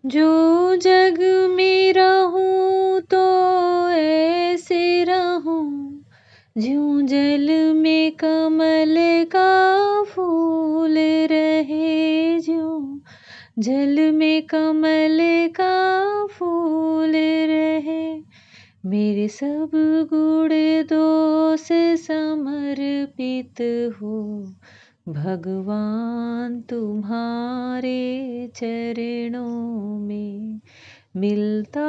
जो जग में रहूं तो ऐसे रहूं, ज्यों जल में कमल का फूल रहे, ज्यों जल में कमल का फूल रहे। मेरे सब गुण दोष समर्पित हो, भगवान तुम्हारे चरणों में। मिलता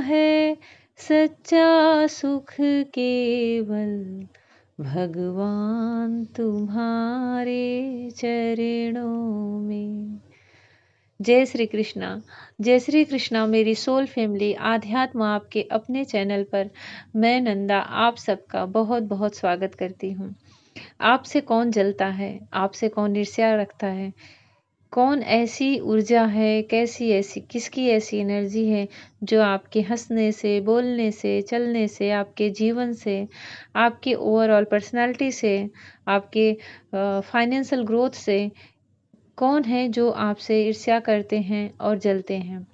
है सच्चा सुख केवल, भगवान तुम्हारे चरणों में। जय श्री कृष्णा। जय श्री कृष्णा मेरी सोल फैमिली आध्यात्म आपके अपने चैनल पर मैं नंदा आप सबका बहुत बहुत स्वागत करती हूँ। आपसे कौन जलता है, आपसे कौन ईर्ष्या रखता है, कौन ऐसी ऊर्जा है, कैसी ऐसी किसकी ऐसी एनर्जी है जो आपके हंसने से, बोलने से, चलने से, आपके जीवन से, आपके ओवरऑल पर्सनालिटी से, आपके फाइनेंशियल ग्रोथ से कौन है जो आपसे ईर्ष्या करते हैं और जलते हैं।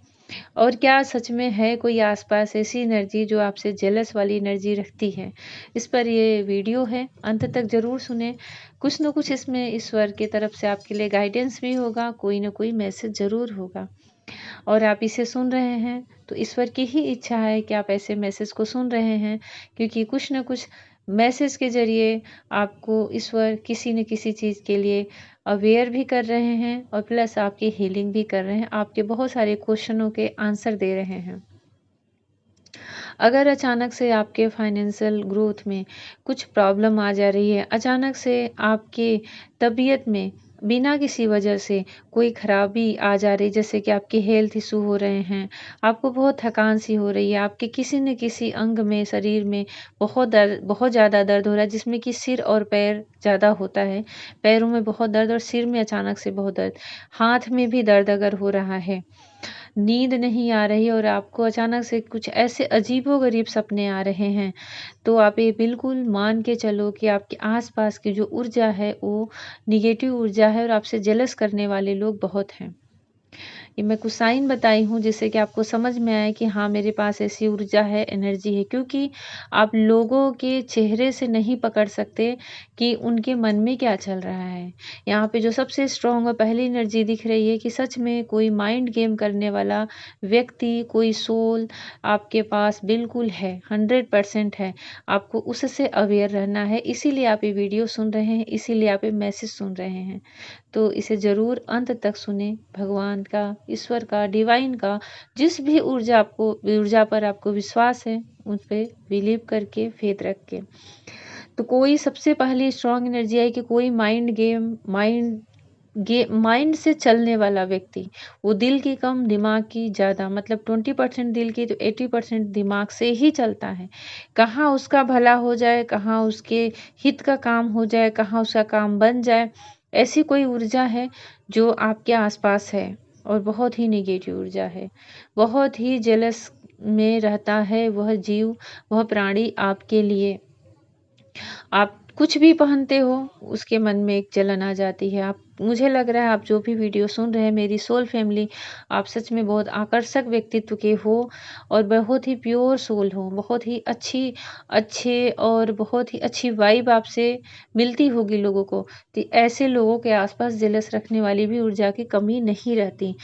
और क्या सच में है कोई आसपास ऐसी एनर्जी जो आपसे जेलस वाली एनर्जी रखती है। इस पर ये वीडियो है, अंत तक ज़रूर सुने। कुछ न कुछ इसमें ईश्वर की तरफ से आपके लिए गाइडेंस भी होगा, कोई ना कोई मैसेज ज़रूर होगा। और आप इसे सुन रहे हैं तो ईश्वर की ही इच्छा है कि आप ऐसे मैसेज को सुन रहे हैं, क्योंकि कुछ न कुछ मैसेज के ज़रिए आपको ईश्वर किसी न किसी चीज़ के लिए अवेयर भी कर रहे हैं और प्लस आपकी हीलिंग भी कर रहे हैं, आपके बहुत सारे क्वेश्चनों के आंसर दे रहे हैं। अगर अचानक से आपके फाइनेंशियल ग्रोथ में कुछ प्रॉब्लम आ जा रही है, अचानक से आपके तबीयत में बिना किसी वजह से कोई खराबी आ जा रही, जैसे कि आपके हेल्थ इशू हो रहे हैं, आपको बहुत थकान सी हो रही है, आपके किसी न किसी अंग में, शरीर में बहुत ज़्यादा दर्द हो रहा है, जिसमें कि सिर और पैर ज़्यादा होता है। पैरों में बहुत दर्द और सिर में अचानक से बहुत दर्द, हाथ में भी दर्द अगर हो रहा है, नींद नहीं आ रही और आपको अचानक से कुछ ऐसे अजीबो-गरीब सपने आ रहे हैं, तो आप ये बिल्कुल मान के चलो कि आपके आस-पास की जो ऊर्जा है वो नेगेटिव ऊर्जा है और आपसे जेलस करने वाले लोग बहुत हैं। ये मैं कुछ साइन बताई हूँ जिससे कि आपको समझ में आए कि हाँ, मेरे पास ऐसी ऊर्जा है, एनर्जी है, क्योंकि आप लोगों के चेहरे से नहीं पकड़ सकते कि उनके मन में क्या चल रहा है। यहाँ पे जो सबसे स्ट्रॉन्ग और पहली एनर्जी दिख रही है कि सच में कोई माइंड गेम करने वाला व्यक्ति, कोई सोल आपके पास बिल्कुल है, 100% है। आपको उससे अवेयर रहना है, इसीलिए आप ये वीडियो सुन रहे हैं, इसीलिए आप ये मैसेज सुन रहे हैं। तो इसे ज़रूर अंत तक सुने। भगवान का, ईश्वर का, डिवाइन का, जिस भी ऊर्जा पर आपको विश्वास है, उस पे बिलीव करके, फेथ रख के। तो कोई सबसे पहली स्ट्रॉन्ग एनर्जी है कि कोई माइंड से चलने वाला व्यक्ति, वो दिल की कम दिमाग की ज़्यादा, मतलब 20% दिल की तो 80% दिमाग से ही चलता है। कहाँ उसका भला हो जाए, कहाँ उसके हित का काम हो जाए, कहाँ उसका काम बन जाए, ऐसी कोई ऊर्जा है जो आपके आसपास है और बहुत ही नेगेटिव ऊर्जा है। बहुत ही जेलस में रहता है वह जीव, वह प्राणी आपके लिए। आप कुछ भी पहनते हो, उसके मन में एक जलन आ जाती है। आप, मुझे लग रहा है आप जो भी वीडियो सुन रहे हैं मेरी सोल फैमिली, आप सच में बहुत आकर्षक व्यक्तित्व के हो और बहुत ही प्योर सोल हो, बहुत ही अच्छे और बहुत ही अच्छी वाइब आपसे मिलती होगी लोगों को। तो ऐसे लोगों के आसपास जेलस रखने वाली भी ऊर्जा की कमी नहीं रहती।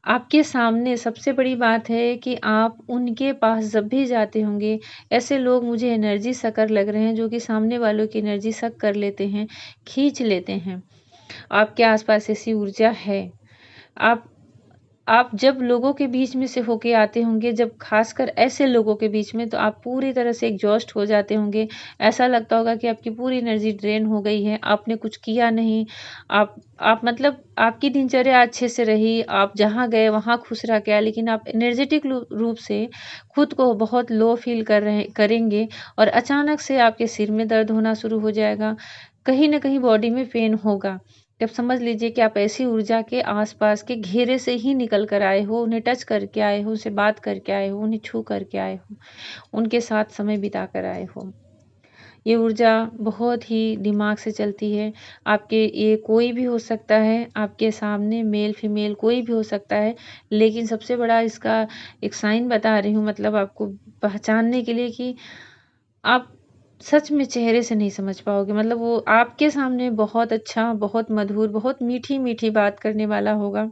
आपके सामने सबसे बड़ी बात है कि आप उनके पास जब भी जाते होंगे, ऐसे लोग मुझे एनर्जी सकर लग रहे हैं जो कि सामने वालों की एनर्जी सक कर लेते हैं, खींच लेते हैं। आपके आसपास ऐसी ऊर्जा है। आप आप जब लोगों के बीच में से होके आते होंगे, जब खासकर ऐसे लोगों के बीच में, तो आप पूरी तरह से एग्जॉस्ट हो जाते होंगे। ऐसा लगता होगा कि आपकी पूरी एनर्जी ड्रेन हो गई है, आपने कुछ किया नहीं। आप मतलब आपकी दिनचर्या अच्छे से रही, आप जहाँ गए वहाँ खुश रह के आए, लेकिन आप एनर्जेटिक रूप से खुद को बहुत लो फील करेंगे और अचानक से आपके सिर में दर्द होना शुरू हो जाएगा, कहीं न कहीं बॉडी में पेन होगा। जब समझ लीजिए कि आप ऐसी ऊर्जा के आसपास के घेरे से ही निकल कर आए हो, उन्हें टच करके आए हो, उनसे बात करके आए हो, उन्हें छू करके आए हो, उनके साथ समय बिता कर आए हो। ये ऊर्जा बहुत ही दिमाग से चलती है। आपके ये कोई भी हो सकता है, आपके सामने मेल फीमेल कोई भी हो सकता है, लेकिन सबसे बड़ा इसका एक साइन बता रही हूँ, मतलब आपको पहचानने के लिए कि आप सच में चेहरे से नहीं समझ पाओगे। मतलब वो आपके सामने बहुत अच्छा, बहुत मधुर, बहुत मीठी-मीठी बात करने वाला होगा।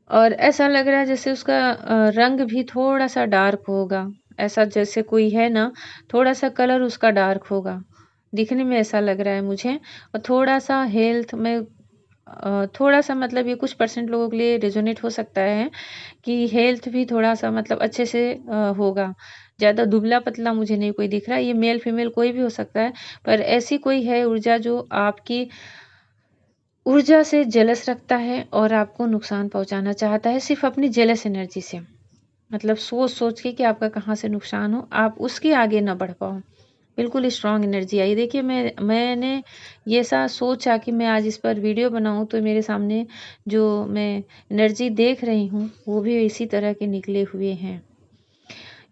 और ऐसा लग रहा है जैसे उसका रंग भी थोड़ा-सा डार्क होगा। ऐसा जैसे कोई है ना, थोड़ा-सा कलर उसका डार्क होगा। दिखने में ऐसा लग रहा है मुझे। और थोड़ा-सा हेल्थ में थोड़ा-सा, मतलब ये कुछ परसेंट लोगों के लिए रेज़ोनेट हो सकता है कि हेल्थ भी थोड़ा-सा मतलब अच्छे से होगा। ज़्यादा दुबला-पतला मुझे नहीं कोई दिख रहा है। ये मेल फीमेल कोई भी हो सकता है, पर ऐसी कोई है ऊर्जा जो आपकी ऊर्जा से जेलस रखता है और आपको नुकसान पहुँचाना चाहता है सिर्फ़ अपनी जेलस एनर्जी से। मतलब सोच-सोच के कि आपका कहाँ से नुकसान हो, आप उसके आगे ना बढ़ पाओ। बिल्कुल स्ट्रॉन्ग एनर्जी आई। देखिए मैंने ये ऐसा सोचा कि मैं आज इस पर वीडियो बनाऊँ, तो मेरे सामने जो मैं एनर्जी देख रही हूँ, वो भी इसी तरह के निकले हुए हैं।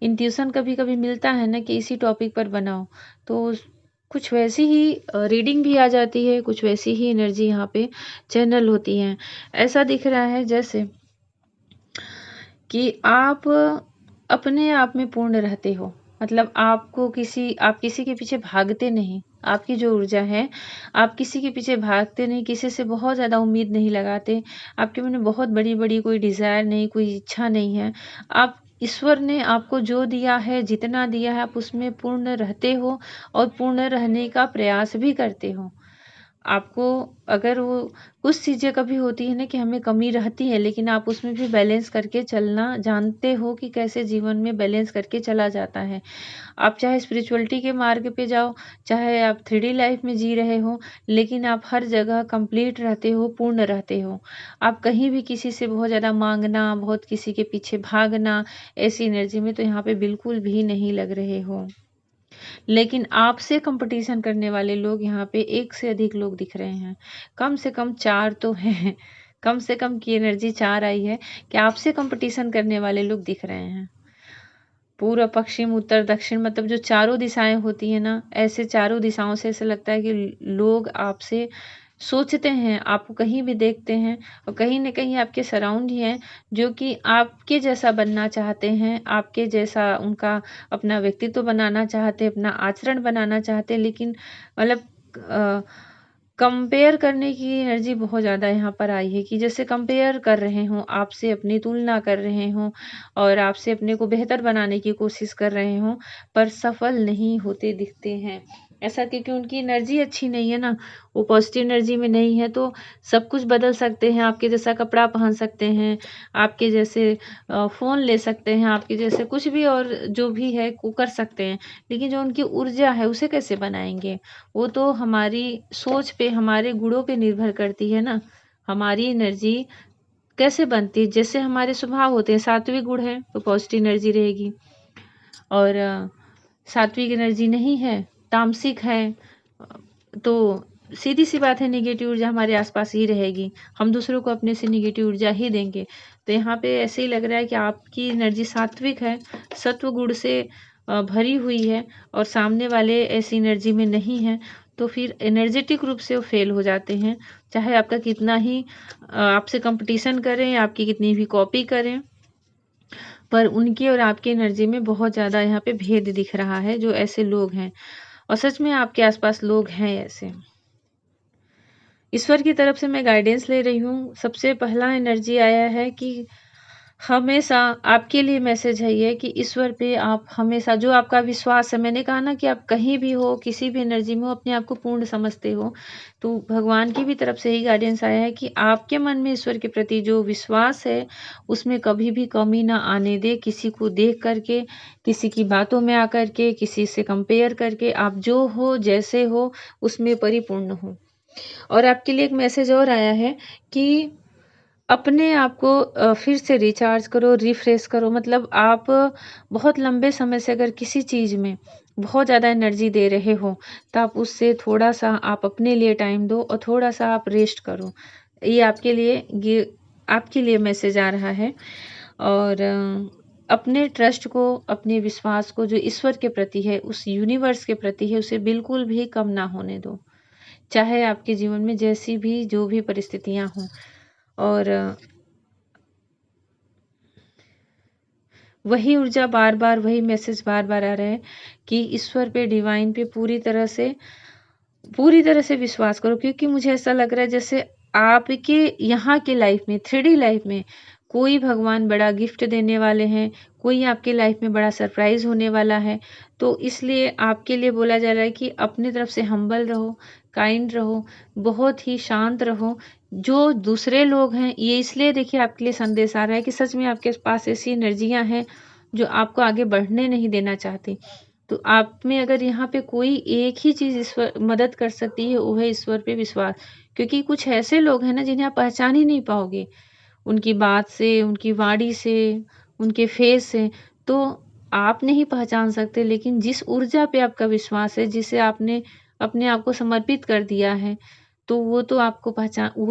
इंट्यूशन कभी-कभी मिलता है ना कि इसी टॉपिक पर बनाओ, तो कुछ वैसी ही रीडिंग भी आ जाती है, कुछ वैसी ही एनर्जी यहाँ पे चैनल होती है। ऐसा दिख रहा है जैसे कि आप अपने आप में पूर्ण रहते हो। मतलब आप किसी के पीछे भागते नहीं। आपकी जो ऊर्जा है, आप किसी के पीछे भागते नहीं, किसी से बहुत ज़्यादा उम्मीद नहीं लगाते। आपके मन में बहुत बड़ी-बड़ी कोई डिज़ायर नहीं, कोई इच्छा नहीं है। आप ईश्वर ने आपको जो दिया है, जितना दिया है, आप उसमें पूर्ण रहते हो और पूर्ण रहने का प्रयास भी करते हो। आपको अगर वो कुछ चीज़ें कभी होती है ना कि हमें कमी रहती है, लेकिन आप उसमें भी बैलेंस करके चलना जानते हो कि कैसे जीवन में बैलेंस करके चला जाता है। आप चाहे स्पिरिचुअलिटी के मार्ग पे जाओ, चाहे आप 3D लाइफ में जी रहे हो, लेकिन आप हर जगह कंप्लीट रहते हो, पूर्ण रहते हो। आप कहीं भी किसी से बहुत ज़्यादा माँगना, बहुत किसी के पीछे भागना, ऐसी एनर्जी में तो यहाँ पे बिल्कुल भी नहीं लग रहे हो। लेकिन आपसे कंपटीशन करने वाले लोग यहाँ पे एक से अधिक लोग दिख रहे हैं। कम से कम 4 तो हैं। कम से कम की एनर्जी 4 आई है कि आपसे कंपटीशन करने वाले लोग दिख रहे हैं। पूर्व, पश्चिम, उत्तर, दक्षिण, मतलब जो चारों दिशाएँ होती हैं ना, ऐसे चारों दिशाओं से ऐसा लगता है कि लोग आपसे सोचते हैं, आपको कहीं भी देखते हैं और कहीं न कहीं आपके सराउंड ही हैं, जो कि आपके जैसा बनना चाहते हैं, आपके जैसा उनका अपना व्यक्तित्व बनाना चाहते हैं, अपना आचरण बनाना चाहते हैं, लेकिन मतलब अ, कंपेयर करने की एनर्जी बहुत ज़्यादा यहाँ पर आई है कि जैसे कंपेयर कर रहे हों, आपसे अपनी तुलना कर रहे हों और आपसे अपने को बेहतर बनाने की कोशिश कर रहे हों, पर सफल नहीं होते दिखते हैं। ऐसा क्योंकि उनकी एनर्जी अच्छी नहीं है ना, वो पॉजिटिव एनर्जी में नहीं है, तो सब कुछ बदल सकते हैं, आपके जैसा कपड़ा पहन सकते हैं, आपके जैसे फ़ोन ले सकते हैं, आपके जैसे कुछ भी और जो भी है वो कर सकते हैं। लेकिन जो उनकी ऊर्जा है उसे कैसे बनाएँगे? वो तो हमारी सोच पे, हमारे गुणों पे निर्भर करती है ना। हमारी एनर्जी कैसे बनती है? जैसे हमारे स्वभाव होते हैं, सात्विक गुण है तो पॉजिटिव एनर्जी रहेगी और सात्विक एनर्जी नहीं है, तामसिक है, अ, तो सीधी-सी बात है नेगेटिव ऊर्जा हमारे आस-पास ही रहेगी। हम दूसरों को अपने से नेगेटिव ऊर्जा ही देंगे। तो यहाँ पे ऐसे ही लग रहा है कि आपकी एनर्जी सात्विक है, सत्व गुण से भरी हुई है और सामने वाले ऐसी एनर्जी में नहीं हैं, तो फिर एनर्जेटिक रूप से वो फ़ेल हो जाते हैं। चाहे आपका कितना ही आपसे कॉम्पिटिशन करें, आपकी कितनी भी कॉपी करें, पर उनकी और आपकी एनर्जी में बहुत ज़्यादा यहाँ पे भेद दिख रहा है, जो ऐसे लोग हैं और सच में आपके आस-पास लोग हैं ऐसे। ईश्वर की तरफ से मैं गाइडेंस ले रही हूँ। सबसे पहला एनर्जी आया है कि हमेशा आपके लिए मैसेज है ये कि ईश्वर पे आप हमेशा जो आपका विश्वास है, मैंने कहा ना कि आप कहीं भी हो, किसी भी एनर्जी में हो, अपने आप को पूर्ण समझते हो। तो भगवान की भी तरफ से ही गाइडेंस आया है कि आपके मन में ईश्वर के प्रति जो विश्वास है, उसमें कभी भी कमी ना आने दें। किसी को देख कर के, किसी की बातों में आकर के, किसी से कंपेयर करके, आप जो हो, जैसे हो, उसमें परिपूर्ण हो। और आपके लिए एक मैसेज और आया है कि अपने आप को फिर से रिचार्ज करो, रिफ्रेश करो। मतलब आप बहुत लंबे समय से अगर किसी चीज़ में बहुत ज़्यादा एनर्जी दे रहे हो, तो आप उससे थोड़ा-सा आप अपने लिए टाइम दो और थोड़ा-सा आप रेस्ट करो। ये आपके लिए मैसेज आ रहा है और अपने ट्रस्ट को, अपने विश्वास को जो ईश्वर के प्रति है, उस यूनिवर्स के प्रति है, उसे बिल्कुल भी कम ना होने दो, चाहे आपके जीवन में जैसी भी जो भी परिस्थितियां हों। और वही ऊर्जा बार बार, वही मैसेज बार बार आ रहा है कि ईश्वर पे, डिवाइन पे पूरी तरह से विश्वास करो, क्योंकि मुझे ऐसा लग रहा है जैसे आपके यहाँ के लाइफ में, 3D लाइफ में कोई भगवान बड़ा गिफ्ट देने वाले हैं, कोई आपके लाइफ में बड़ा सरप्राइज होने वाला है। तो इसलिए आपके लिए बोला जा रहा है कि अपनी तरफ से हम्बल रहो, काइंड रहो, बहुत ही शांत रहो। जो दूसरे लोग हैं, ये इसलिए देखिए आपके लिए संदेश आ रहा है कि सच में आपके पास ऐसी एनर्जियां हैं जो आपको आगे बढ़ने नहीं देना चाहती। तो आप में अगर यहाँ पे कोई एक ही चीज़ ईश्वर मदद कर सकती है, वो है ईश्वर पे विश्वास। क्योंकि कुछ ऐसे लोग हैं ना जिन्हें आप पहचान ही नहीं पाओगे, उनकी बात से, उनकी वाणी से, उनके फेस से तो आप नहीं पहचान सकते। लेकिन जिस ऊर्जा पे आपका विश्वास है, जिसे आपने अपने आप को समर्पित कर दिया है, तो वो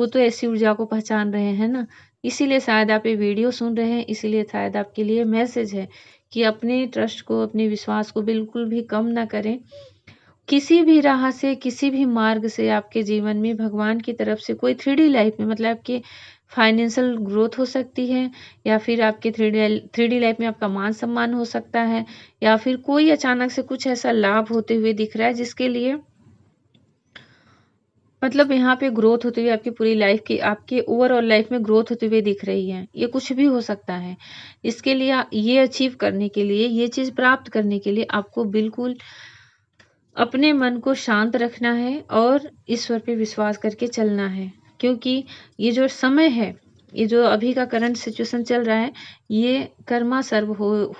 तो ऐसी ऊर्जा को पहचान रहे हैं ना। इसीलिए शायद आप ये वीडियो सुन रहे हैं, इसीलिए शायद आपके लिए मैसेज है कि अपने ट्रस्ट को, अपने विश्वास को बिल्कुल भी कम ना करें। किसी भी राह से, किसी भी मार्ग से आपके जीवन में भगवान की तरफ से कोई 3D लाइफ में, मतलब आपके फाइनेंशियल ग्रोथ हो सकती है, या फिर आपके 3D लाइफ में आपका मान सम्मान हो सकता है, या फिर कोई अचानक से कुछ ऐसा लाभ होते हुए दिख रहा है जिसके लिए मतलब यहाँ पे ग्रोथ होती हुई आपकी पूरी लाइफ की, आपके ओवरऑल लाइफ में ग्रोथ होती हुई दिख रही है। ये कुछ भी हो सकता है। इसके लिए ये अचीव करने के लिए, ये चीज़ प्राप्त करने के लिए आपको बिल्कुल अपने मन को शांत रखना है और ईश्वर पे विश्वास करके चलना है। क्योंकि ये जो समय है, ये जो अभी का करंट सिचुएशन चल रहा है, ये कर्मा सर्व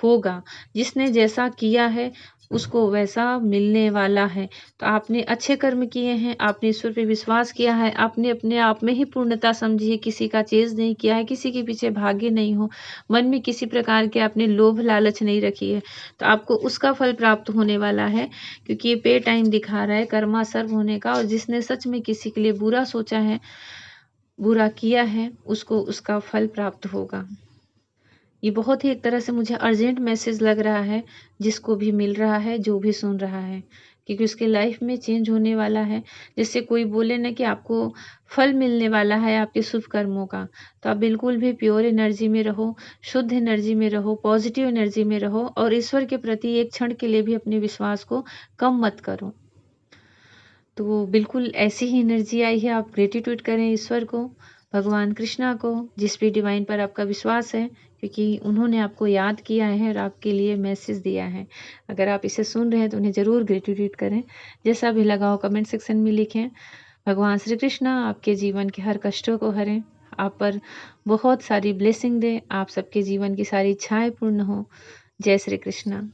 होगा। जिसने जैसा किया है उसको वैसा मिलने वाला है। तो आपने अच्छे कर्म किए हैं, आपने ईश्वर पे विश्वास किया है, आपने अपने आप में ही पूर्णता समझी है, किसी का चेज़ नहीं किया है, किसी के पीछे भागे नहीं हो, मन में किसी प्रकार के आपने लोभ लालच नहीं रखी है, तो आपको उसका फल प्राप्त होने वाला है। क्योंकि ये पे टाइम दिखा रहा है कर्मा सर्व होने का। और जिसने सच में किसी के लिए बुरा सोचा है, बुरा किया है, उसको उसका फल प्राप्त होगा। ये बहुत ही एक तरह से मुझे अर्जेंट मैसेज लग रहा है, जिसको भी मिल रहा है, जो भी सुन रहा है, क्योंकि उसके लाइफ में चेंज होने वाला है। जैसे कोई बोले ना कि आपको फल मिलने वाला है आपके शुभ कर्मों का, तो आप बिल्कुल भी प्योर एनर्जी में रहो, शुद्ध एनर्जी में रहो, पॉजिटिव एनर्जी में रहो, और ईश्वर के प्रति एक क्षण के लिए भी अपने विश्वास को कम मत करो। तो बिल्कुल ऐसी ही एनर्जी आई है, आप ग्रेटिट्यूड करें ईश्वर को, भगवान कृष्णा को, जिस भी डिवाइन पर आपका विश्वास है, क्योंकि उन्होंने आपको याद किया है और आपके लिए मैसेज दिया है। अगर आप इसे सुन रहे हैं तो उन्हें ज़रूर ग्रेटिट्यूड करें। जैसा भी लगा हो कमेंट सेक्शन में लिखें। भगवान श्री कृष्णा आपके जीवन के हर कष्टों को हरें, आप पर बहुत सारी ब्लेसिंग दें, आप सबके जीवन की सारी इच्छाएं पूर्ण हो। जय श्री कृष्णा।